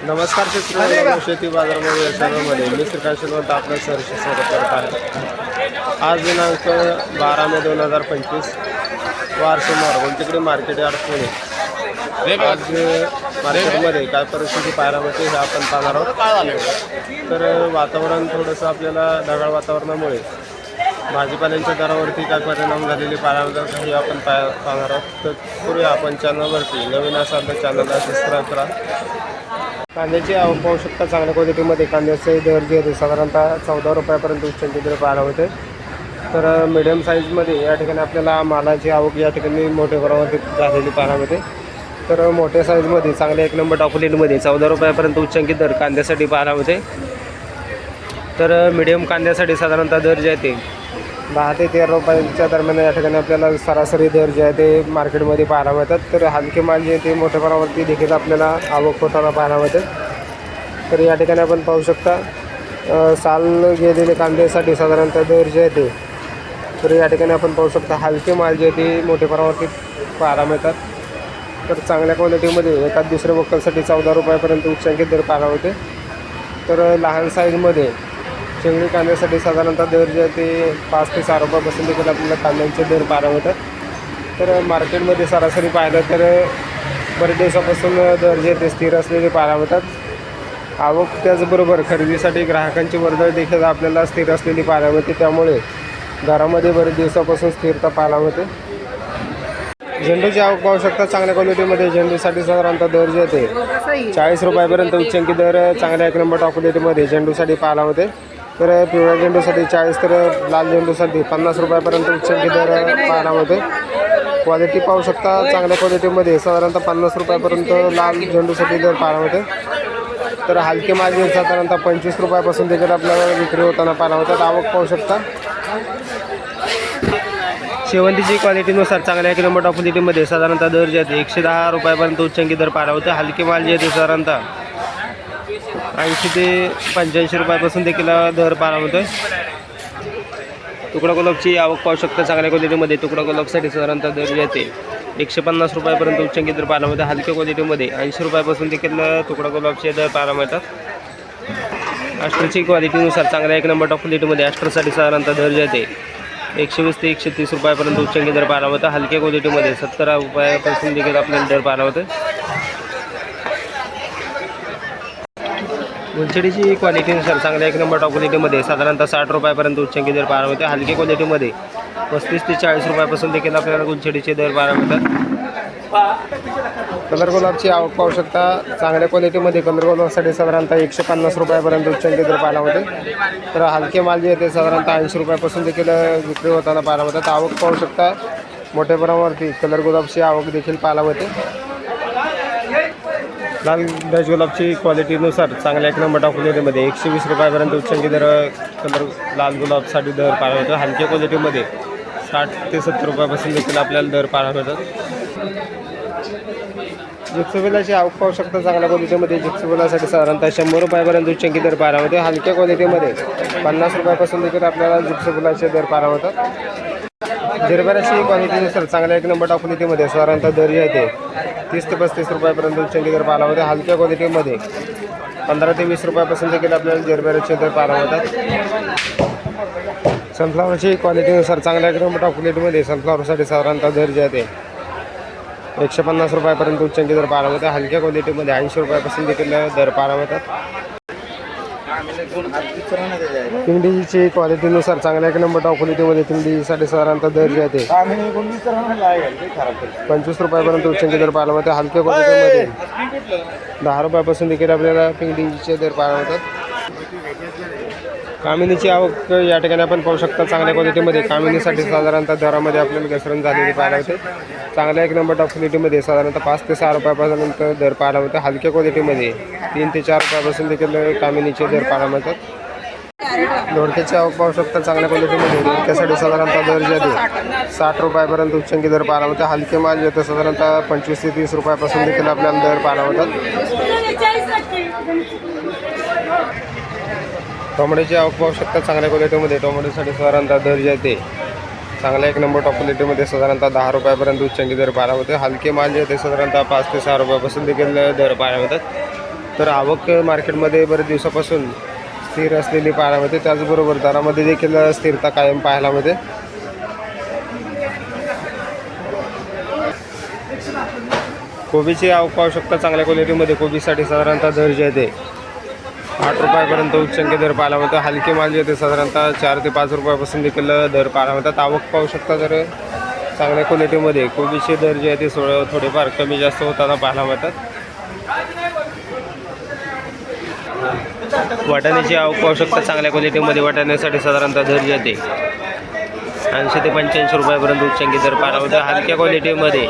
नमस्कार शेतकरी शेती बाजारामध्ये चॅनलमध्ये मी श्रीकांत शिलवंत आपलं सहर्ष स्वागत करत आहे। आज दिनांक 12 मे 2025 वार सोमवार कोणतीकडे मार्केट यार्ड पुणे। आज मार्केटमध्ये काय परिस्थिती पाहायला मिळते हे आपण पाहणार आहोत। तर वातावरण थोडंसं आपल्याला ढगाळ वातावरणामुळे भाजीपाल्यांच्या दरावरती काय परिणाम झालेले पाहायला मिळतात हे आपण पाहणार आहोत। तर पूर्वी आपण चॅनलवरती नवीन असाल तर चॅनलला सबस्क्राईब करा। कांद्याची आवक पाहू शकता चांगल्या क्वालिटीमध्ये कांद्याचे दर जे होते साधारणतः 14 रुपयापर्यंत उच्चांकी दर पाहायला होते। तर मिडियम साईजमध्ये या ठिकाणी आपल्याला मालाची आवक या ठिकाणी मोठ्या प्रमाणात झालेली पाहायला मिळते। तर मोठ्या साईजमध्ये चांगल्या 1 नंबर टॉपलेटमध्ये 14 रुपयापर्यंत उच्चांकी दर कांद्यासाठी पाहायला मिळते। तर मिडियम कांद्यासाठी साधारणतः दर जे आहे ते 10 ते 13 रुपयांच्या दरम्यान या ठिकाणी आपल्याला सरासरी दर जे आहे ते मार्केटमध्ये पाहायला मिळतात। तर हलके माल जे ते मोठ्या प्रमाणावरती देखील आपल्याला आवक होताना पाहायला मिळते। तर या ठिकाणी आपण पाहू शकता साल गेलेले कांद्यासाठी साधारणतः दर जे आहे ते तर या ठिकाणी आपण पाहू शकता हलके माल जे ते मोठ्या प्रमाणावरती पाहायला मिळतात। तर चांगल्या क्वालिटीमध्ये एखाद दुसऱ्या वक्कलसाठी 14 रुपयापर्यंत उच्चांकी दर पाहायला मिळते। तर लहान साईजमध्ये शेंगडी कांद्यासाठी साधारणतः दर जे आहे ते 5 ते 6 रुपयापासून देखील आपल्याला कांद्यांचे दर पाहायला मिळतात। तर मार्केटमध्ये सरासरी पाहिलं तर बरेच दिवसापासून दर जे ते स्थिर असलेले पाहायला मिळतात। आवक त्याचबरोबर खरेदीसाठी ग्राहकांची वर्दळ देखील आपल्याला स्थिर असलेली पाहायला मिळते। त्यामुळे दरामध्ये बरेच दिवसापासून स्थिरता पाहायला मिळते। झेंडूची आवक पाहू शकता चांगल्या क्वालिटीमध्ये झेंडूसाठी साधारणतः दर जे ते 40 रुपयापर्यंत उच्चांकी दर चांगल्या 1 नंबर टॉप क्वालिटीमध्ये झेंडूसाठी पाहायला मिळते। तर पिवळ्या झेंडूसाठी 40 तर लाल झेंडूसाठी 50 रुपयापर्यंत उच्चांकी दर पाहायला मिळते। क्वालिटी पाहू शकता चांगल्या क्वालिटीमध्ये साधारणतः 50 रुपयापर्यंत लाल झेंडूसाठी दर पाहायला मिळते। तर हलके माल साधारणतः 25 रुपयापासून देखील आपल्याला विक्री होताना पाहायला मिळतात। आवक पाहू शकता शेवंतीची क्वालिटीनुसार चांगल्या 1 नंबर टॉप क्वालिटीमध्ये साधारणतः दर जे आहे 110 रुपयापर्यंत उच्चांकी दर पाहायला होते। हलके माल जे आहे साधारणतः 80 ते 85 रुपयापासून देखील दर पाहायला मिळतो। तुकडा गुलाबची आवक पाहू शकता चांगल्या क्वालिटीमध्ये तुकडा गुलाबसाठी साधारणतः दर जे आहे ते 150 रुपयापर्यंत उच्चांकी दर पाहायला मिळते। हलक्या क्वालिटीमध्ये 80 रुपयापासून देखील तुकडा गुलाबचे दर पाहायला मिळतात। अस्टरची क्वालिटीनुसार चांगल्या 1 नंबर टॉप क्वालिटीमध्ये अस्टरसाठी साधारणतः दर जे आहे ते 120 ते 130 रुपयापर्यंत उच्चांकी दर पाहायला मिळतं। हलक्या क्वालिटीमध्ये 70 रुपयापासून देखील आपल्याला दर पाहायला मिळतं। गुलछडीची क्वालिटीनुसार चांगल्या 1 नंबर टॉप क्वालिटीमध्ये साधारणतः 60 रुपयापर्यंत उच्चांकी दर पाहायला मिळते। हलक्या क्वालिटीमध्ये 35 ते 40 रुपयापासून देखील आपल्याला गुलछडीचे दर पाहायला मिळतात। कलर गुलाबची आवक पाहू शकता चांगल्या क्वालिटीमध्ये कलर गुलाबसाठी साधारणतः 150 रुपयापर्यंत उच्चांकी दर पाहायला मिळते। तर हलके माल जे ते साधारणतः 80 रुपयापासून देखील विक्री होताना पाहायला मिळतात। आवक पाहू शकता मोठ्या प्रमाणावरती कलर गुलाबची आवक देखील पाहायला मिळते। लाल डच गुलाबची क्वालिटीनुसार चांगल्या 1 नंबर टॉप क्वालिटीमध्ये 120 रुपयापर्यंत उच्चांकी दर कलर लाल गुलाबसाठी दर पाहायला मिळतो। हलक्या क्वालिटीमध्ये 60 ते 70 रुपयापासून देखील आपल्याला दर पाहायला मिळतात। जिप्सोबेलाची आवक पाहू शकता चांगल्या क्वालिटीमध्ये जिप्सोबेलासाठी साधारणतः 100 रुपयापर्यंत उच्चांकी दर पाहायला मिळते। हलक्या क्वालिटीमध्ये 50 रुपयापासून देखील आपल्याला जिप्सोबेलाचे दर पाहायला मिळतात। जरबेराची क्वालिटीनुसार चांगल्या 1 नंबर टॉप क्वालिटीमध्ये साधारणतः दर जे आहे ते 30 ते 35 रुपयापर्यंत उच्चांकी दर पाहायला मिळते। हलक्या क्वालिटीमध्ये 15 ते 20 रुपयापासून देखील आपल्याला जरबेराचे दर पाहायला मिळतात। सनफ्लावरची क्वालिटीनुसार चांगल्या 1 नंबर टॉप क्वालिटीमध्ये सनफ्लावरसाठी साधारणतः दर जे आहे ते 150 रुपयापर्यंत उच्चांकी दर पाहायला मिळते। हलक्या क्वालिटीमध्ये 80 रुपयापासून देखील दर पाहायला मिळतात। पिंडीची क्वालिटीनुसार चांगल्या 1 नंबर टॉप क्वालिटीमध्ये पिंडीसाठी साधारणतः दर जे आहे ते 25 रुपयापर्यंत उच्चांकी दर पाहायला मिळते। हलक्या क्वालिटीमध्ये 10 रुपयापासून देखील आपल्याला पिंडीचे दर पाहायला मिळतात। कामिनीची आवक या ठिकाणी आपण पाहू शकता चांगल्या क्वालिटीमध्ये कामिनीसाठी साधारणतः दरामध्ये आपल्याला घसरण झालेली पाहायला मिळते। चांगल्या 1 नंबर टॉप क्वालिटीमध्ये साधारणतः 5 ते 6 रुपयापर्यंत दर पाहायला मिळते। हलक्या क्वालिटीमध्ये 3 ते 4 रुपयापासून देखील कामिनीचे दर पाहायला मिळतात। दोडक्याची आवक पाहू शकता चांगल्या क्वालिटीमध्ये दोडक्यासाठी साधारणतः दर जे आहे 60 रुपयापर्यंत उच्चांकी दर पाहायला मिळते। हलके माल जे साधारणतः 25 ते 30 रुपयापासून देखील आपल्याला दर पाहायला मिळतात। टोमॅटोची आवक पाहू शकता चांगल्या क्वालिटीमध्ये टोमॅटोसाठी साधारणतः दर जे आहे ते चांगल्या 1 नंबर टॉप क्वालिटीमध्ये साधारणतः 10 रुपयापर्यंत उच्चांकी दर पाहायला मिळते। हलके माल जे ते साधारणतः 5 ते 6 रुपयापासून देखील दर पाहायला मिळतात। तर आवक मार्केटमध्ये बरेच दिवसापासून स्थिर असलेली पाहायला मिळते. त्याचबरोबर दरामध्ये देखील स्थिरता कायम पाहायला मिळते. कोबीची आवक पाहू शकता चांगल्या क्वालिटीमध्ये. कोबीसाठी साधारणतः दर जे आहे ते 8 रुपयापर्यंत उच्चांकी दर पाहायला मिळतो. हलके माल जे ते साधारणतः 4 ते 5 रुपयापासून देखील दर पाहायला मिळतात. आवक पाहू शकता तर चांगल्या क्वालिटीमध्ये कोबीचे दर जे आहे ते थोडेफार कमी जास्त होताना पाहायला मिळतात. वाटाण्याची आवक पाहू शकता चांगल्या क्वालिटीमध्ये. वाटाण्यासाठी साधारणतः दर जे आहे ते 80 ते 85 रुपयापर्यंत उच्चांकी दर पाहायला मिळतो. हलक्या क्वालिटीमध्ये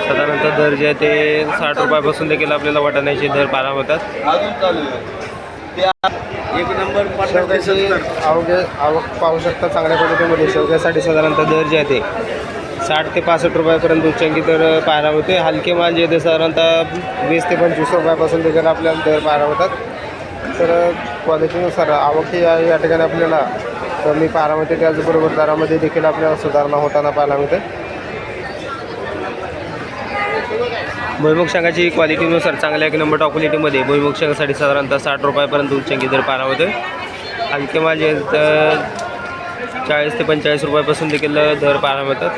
साधारणतः दर जे आहे ते 60 रुपयापासून देखील आपल्याला वाटाण्याचे दर पाहायला मिळतात. शेवग्याची आवक पाहू शकता चांगल्या क्वालिटीमध्ये. शेवग्यासाठी साधारणतः दर जे आहे ते 60 ते 65 रुपयापर्यंत उच्चांकी दर पाहायला मिळते. हलके माल जे ते साधारणतः 20 ते 25 रुपयापासून देखील आपल्याला दर पाहायला मिळतात. तर क्वालिटीनुसार आवक या ठिकाणी आपल्याला कमी पाहायला मिळते. त्याचबरोबर दरामध्ये देखील आपल्याला सुधारणा होताना पाहायला मिळते. भुईमुग शेंगाची क्वालिटीनुसार चांगल्या 1 नंबर टॉप क्वालिटीमध्ये भुईमुग शेंगासाठी साधारणतः 60 रुपयापर्यंत उच्चांकी दर पाहायला मिळते. हलके माल जे 40 ते 45 रुपयापासून देखील दर पाहायला मिळतात.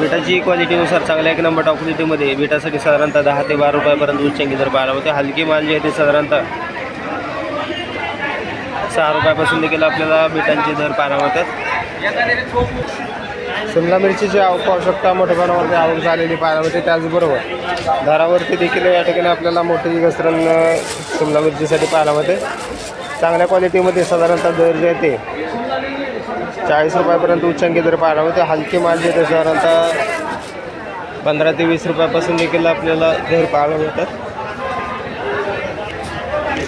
बीटाची क्वालिटीनुसार चांगल्या 1 नंबर टॉप क्वालिटीमध्ये बीटासाठी साधारणतः 10 ते 12 रुपयापर्यंत उच्चांकी दर पाहायला मिळते. हलकी माल जे आहे ते साधारणतः 6 रुपयापासून देखील आपल्याला बीटांचे दर पाहायला मिळतात. शिमला मिरचीची आवक पाहू शकता मोठ्या प्रमाणावरती आवक झालेली पाहायला मिळते. त्याचबरोबर दरावरती देखील या ठिकाणी आपल्याला मोठी घसरण शिमला मिरचीसाठी पाहायला मिळते. चांगल्या क्वालिटीमध्ये साधारणतः दर जे आहे ते 40 रुपयापर्यंत उच्चांकी दर पाहायला मिळते. हलके माल जे ते साधारणतः 15 ते 20 रुपयापासून देखील आपल्याला दर पाहायला मिळतात.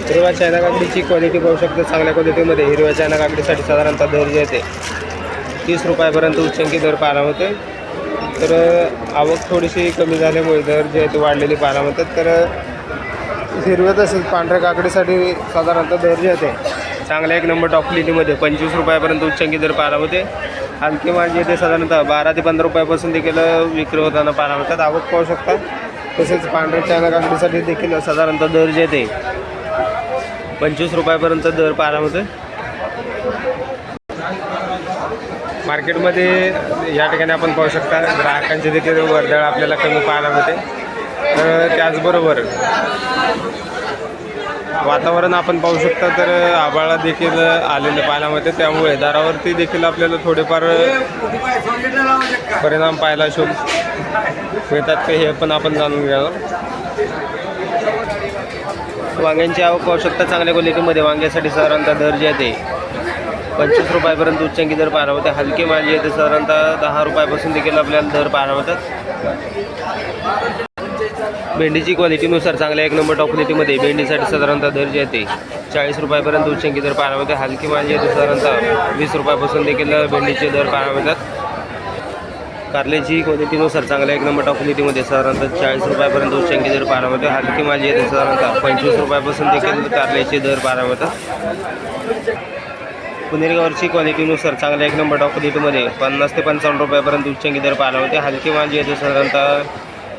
हिरव्या चायना काकडीची क्वालिटी पाहू शकता चांगल्या क्वालिटीमध्ये. हिरव्या चायना काकडीसाठी साधारणतः दर जे आहे ते 30 रुपयापर्यंत उच्चांकी दर पाहायला मिळते. तर आवक थोडीशी कमी झाल्यामुळे दर जे आहे ते वाढलेली पाहायला मिळतात. तर हिरव्या तसेच पांढऱ्या काकडीसाठी साधारणतः दर जे आहे ते चांगल्या 1 नंबर टॉप क्वालिटीमध्ये 25 रुपयापर्यंत उच्चांकी दर पाहायला मिळते. हलके माल जे ते साधारणतः 12 ते 15 रुपयापासून देखील विक्री होताना पाहायला मिळतात. आवक पाहू शकता. तसेच पांढऱ्या चायना काकडीसाठी देखील साधारणतः दर जे ते 25 रुपयापर्यंत दर पाहायला मिळते. मार्केटमध्ये या ठिकाणी आपण पाहू शकता ग्राहकांची देखील वर्दळ आपल्याला कमी पाहायला मिळते. तर त्याचबरोबर वातावरण आपण पाहू शकता तर आभाळा देखील आलेले पाहायला मिळते. त्यामुळे दरावरती देखील आपल्याला थोडेफार परिणाम पाहायला मिळतात का हे पण आपण जाणून घ्यावं. वांग्यांची आवक पाहू शकता चांगल्या क्वालिटीमध्ये. वांग्यासाठी साधारणतः दर जे आहे ते 25 रुपयापर्यंत उच्चांकी दर पाहायला मिळते. हलके माल जे आहे ते साधारणतः 10 रुपयापासून देखील आपल्याला दर पाहायला मिळतात. भेंडीची क्वालिटीनुसार चांगल्या 1 नंबर टॉप क्वालिटीमध्ये भेंडीसाठी साधारणतः दर जे आहे ते 40 रुपयापर्यंत उच्चांकी दर पाहायला मिळते. हलकी माल जे आहे ते साधारणतः 20 रुपयापासून देखील भेंडीचे दर पाहायला मिळतात. कारल्याची क्वालिटीनुसार चांगल्या 1 नंबर टॉप क्वालिटीमध्ये साधारणतः 40 रुपयापर्यंत उच्चांकी दर पाहायला मिळते. हलकी माल जे आहे ते साधारणतः 25 रुपयापासून देखील कारल्याचे दर पाहायला मिळतात. पुणेरगावची क्वालिटीनुसार चांगल्या 1 नंबर टॉप क्वालिटीमध्ये 50 ते 55 रुपयापर्यंत उच्चांकी दर पाहायला मिळते. हलकी माल जे आहे ते साधारणतः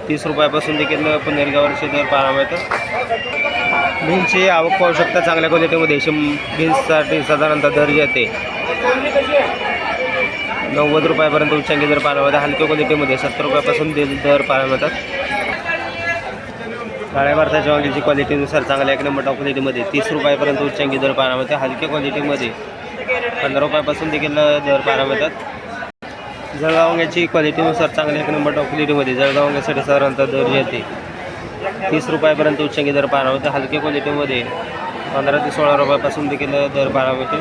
30 रुपयापासून देखील पुणेरगावचे दर पाहायला मिळतात. बीन्सची आवक पाहू शकता चांगल्या क्वालिटीमध्ये. बीन्ससाठी साधारणतः दर जे आहे ते 90 रुपयापर्यंत उच्चांकी दर पाहायला मिळतात. हलक्या क्वालिटीमध्ये 70 रुपयापासून दर पाहायला मिळतात. काळ्या भारताच्या वांग्याची क्वालिटीनुसार चांगल्या 1 नंबर टॉप क्वालिटीमध्ये 30 रुपयापर्यंत उच्चांकी दर पाहायला मिळतात. हलक्या क्वालिटीमध्ये 15 रुपयापासून देखील दर पाहायला मिळतात. जळगाव वांग्याची क्वालिटीनुसार चांगल्या 1 नंबर टॉप क्वालिटीमध्ये जळगाव वांग्यासाठी साधारणतः दर जे आहे ते 30 रुपयापर्यंत उच्चांकी दर पाहायला मिळते. हलक्या क्वालिटीमध्ये 15 ते 16 रुपयापासून देखील दर पाहायला मिळते.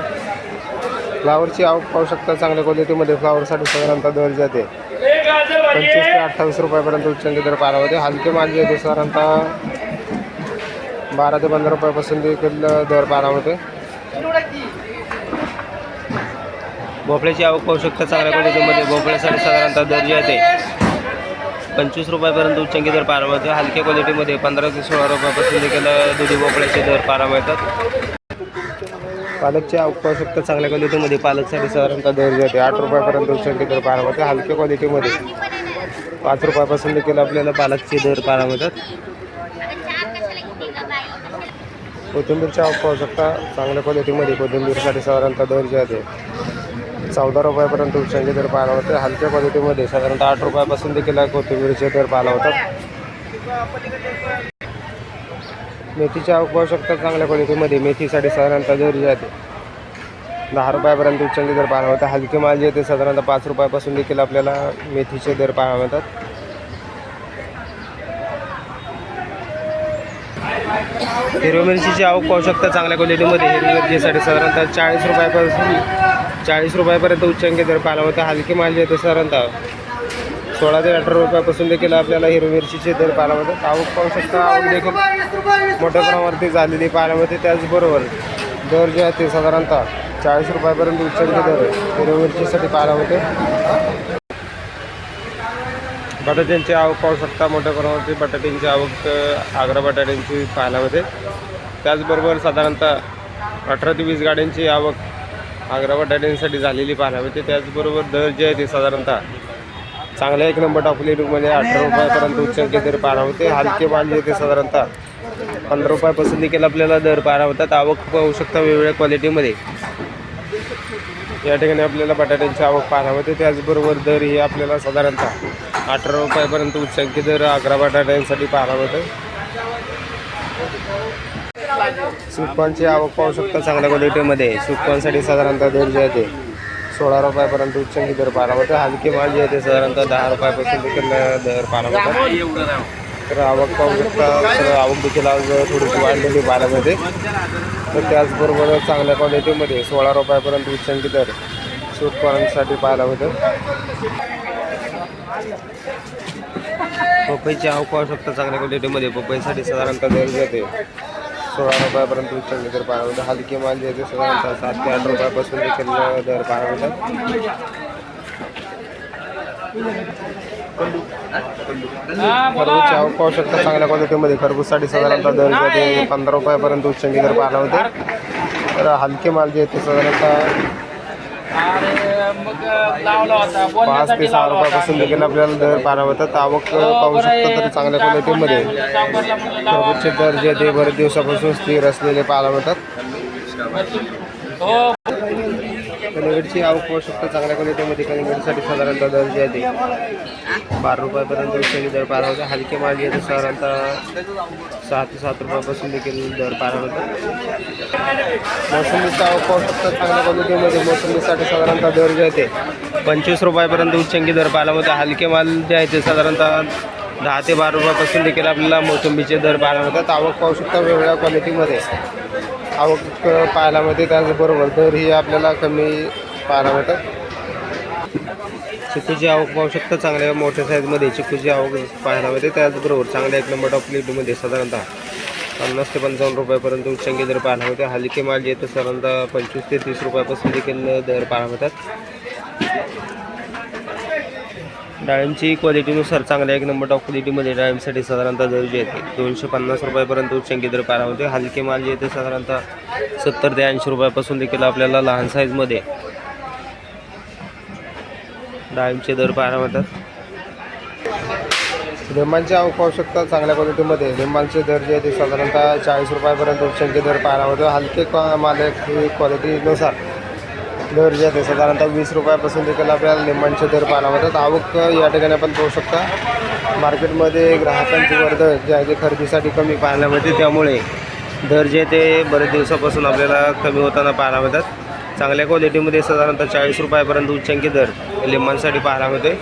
फ्लावरची आवक पाहू शकता चांगल्या क्वालिटीमध्ये. फ्लावरसाठी साधारणतः दर जे आहे ते 25 ते 28 रुपयापर्यंत उच्चांकी दर पाहायला मिळते. हलके माल जे आहे ते साधारणतः 12 ते 15 रुपयापासून देखील दर पाहायला मिळते. भोपळ्याची आवक पाहू शकता चांगल्या क्वालिटीमध्ये. भोपळ्यासाठी साधारणतः दर जे आहे ते 25 रुपयापर्यंत उच्चांकी दर पाहायला मिळते. हलक्या क्वालिटीमध्ये 15 ते 16 रुपयापासून देखील दुधी भोपळ्याचे दर पाहायला मिळतात. पालकची आवक पाहू शकता चांगल्या क्वालिटीमध्ये. पालकसाठी साधारणतः दर जे आहे ते 8 रुपयापर्यंत उच्चांकी दर पाहायला मिळते. हलक्या क्वालिटीमध्ये 5 रुपयापासून देखील आपल्याला पालकचे दर पाहायला मिळतात. कोथिंबीरची आवक पाहू शकता चांगल्या क्वालिटीमध्ये कोथिंबीरसाठी साधारणतः दर जे आहे 14 रुपयापर्यंत उच्चांकी दर पाहायला होते. हलक्या क्वालिटीमध्ये साधारणतः 8 रुपयापासून देखील कोथिंबीरचे दर पाहायला होतात. मेथीची आवक पाहू शकता चांगल्या क्वालिटीमध्ये मेथीसाठी साधारणतः दर जे आहे 10 रुपयापर्यंत उच्चांकी दर पाहायला होता. हलके माल जे ते साधारणतः 5 रुपयापासून देखील आपल्याला मेथीचे दर पाहायला मिळतात. हिरवी मिरचीची आवक पाहू शकता चांगल्या क्वालिटीमध्ये हिरवी मिरचीसाठी साधारणतः 40 रुपयापर्यंत उच्चांकी दर पाहायला होता. हलके माल जे ते साधारणतः 16 ते 18 रुपयापासून देखील आपल्याला हिरवी मिरचीचे दर पाहायला होतात. आवक पाहू शकता आवक देखील मोठ्या प्रमाणावरती झालेली पाहायला होते. त्याचबरोबर दर जे आहे ते साधारणतः 40 रुपयापर्यंत उच्चांकी दर हिरवी मिरचीसाठी पाहायला होते. बटाट्यांची आवक पाहू शकता मोठ्या प्रमाणावरती बटाट्यांची आवक आग्रा बटाट्यांची पाहायला होते. त्याचबरोबर साधारणतः 18 ते 20 गाड्यांची आवक आग्रा बटाट्यांसाठी झालेली पाहायला होते. त्याचबरोबर दर जे आहे ते साधारणतः चांगल्या एक नंबर टॉप क्वालिटीमध्ये 18 रुपयापर्यंत उच्चांकी दर पाहायला होते. हलके माल जे ते साधारणतः 15 रुपयापासून देखील आपल्याला दर पाहायला होतात. आवक पाहू शकता वेगवेगळ्या क्वालिटीमध्ये या ठिकाणी आपल्याला बटाट्यांची आवक पाहायला होते. त्याचबरोबर दर ही आपल्याला साधारणतः 18 रुपयापर्यंत उच्चांकी दर आग्रा बटाट्यांसाठी पाहायला होतं. सुकपानची आवक पाहू शकता चांगल्या क्वालिटीमध्ये सुकपानसाठी साधारणतः दर जे आहे ते 16 रुपयापर्यंत उच्चांकी दर पाहायला होतं. हलके माल जे आहे ते साधारणतः 10 रुपयापासून देखील दर पाहायला होता. तर आवक पाहू शकता तर आवक देखील आज थोडीशी वाढलेली पाहायला मिळते. तर त्याचबरोबर चांगल्या क्वालिटीमध्ये 16 रुपयापर्यंत उच्चांकी दर सुकपानसाठी पाहायला होतं. पपईची आवक पाहू शकता चांगल्या क्वालिटीमध्ये पपईसाठी साधारणतः दर जे आहे 16 रुपयापर्यंत उच्चांकी दर पाहायला होतं. हलके माल जे आहे साधारणतः 7 ते 8 रुपयापासून देखील दर पाहायला होतात. खरबूजची आवक पाहू शकता चांगल्या क्वालिटीमध्ये खरबूजसाठी साधारणतः दर जे आहे 15 रुपयापर्यंत उच्चांकी दर पाहायला होते. तर हलके माल जे आहे ते साधारणतः 5 ते 6 रुपयापासून देखील आपल्याला दर पाहायला होतात. आवक पाहू शकता तर चांगल्या क्वालिटीमध्ये खरबूजचे दर जे ते बरेच दिवसापासून स्थिर असलेले पाहायला मिळतात. कलिंगडची आवक पाहू शकता चांगल्या क्वालिटीमध्ये कलिंगडसाठी साधारणतः दर जे आहे ते 12 रुपयापर्यंत उच्चांकी दर पाहायला होता. हलके माल जे आहे ते साधारणतः 6 ते 7 रुपयापासून देखील दर पाहायला होता. मोसंबीची आवक पाहू शकता चांगल्या क्वालिटीमध्ये मोसंबीसाठी साधारणतः दर जे आहे ते 25 रुपयापर्यंत उच्चांकी दर पाहायला होता. हलके माल जे आहे ते साधारणतः 10 ते 12 रुपयापासून देखील आपल्याला मोसंबीचे दर पाहायला होतात. आवक पाहू शकता वेगवेगळ्या क्वालिटीमध्ये आवक पाहायला मिळते. त्याचबरोबर दर ही आपल्याला कमी पाहायला मिळतात. चिकूची आवक पाहू शकता चांगल्या मोठ्या साईजमध्ये चिकूची आवक पाहायला मिळते. त्याचबरोबर चांगल्या एक नंबर टॉप क्वालिटीमध्ये साधारणतः 50 ते 55 रुपयापर्यंत उच्चांकी दर पाहायला मिळते. हलके माल जे तर साधारणतः 25 ते 30 रुपयापासून देखील दर पाहायला मिळतात. डाळिंबची क्वालिटीनुसार चांगल्या एक नंबर टॉप क्वालिटीमध्ये डाळिंबसाठी साधारणतः दर जे आहे 250 रुपयापर्यंत उच्चांकी दर पाहायला होते. हलके माल जे ते साधारणतः 70 ते 80 रुपयापासून देखील आपल्याला लहान साईजमध्ये डाळिंबचे दर पाहायला मिळतात. लिंबांची आवक पाहू शकता चांगल्या क्वालिटीमध्ये लिंबांचे दर जे आहे ते साधारणतः 40 रुपयापर्यंत उच्चांकी दर पाहायला होतं. हलके माल क्वालिटीनुसार दर जे आहे साधारणतः 20 रुपयापासून देखील आपल्याला लिंबांचे दर पाहायला होतात. आवक या ठिकाणी आपण पाहू शकता मार्केटमध्ये ग्राहकांची वर्दळ जे आहे ते खरेदीसाठी कमी पाहायला मिळते. त्यामुळे दर जे ते बरेच दिवसापासून आपल्याला कमी होताना पाहायला मिळतात. चांगल्या क्वालिटीमध्ये साधारणतः 40 रुपयापर्यंत उच्चांकी दर लिंबांसाठी पाहायला मिळते.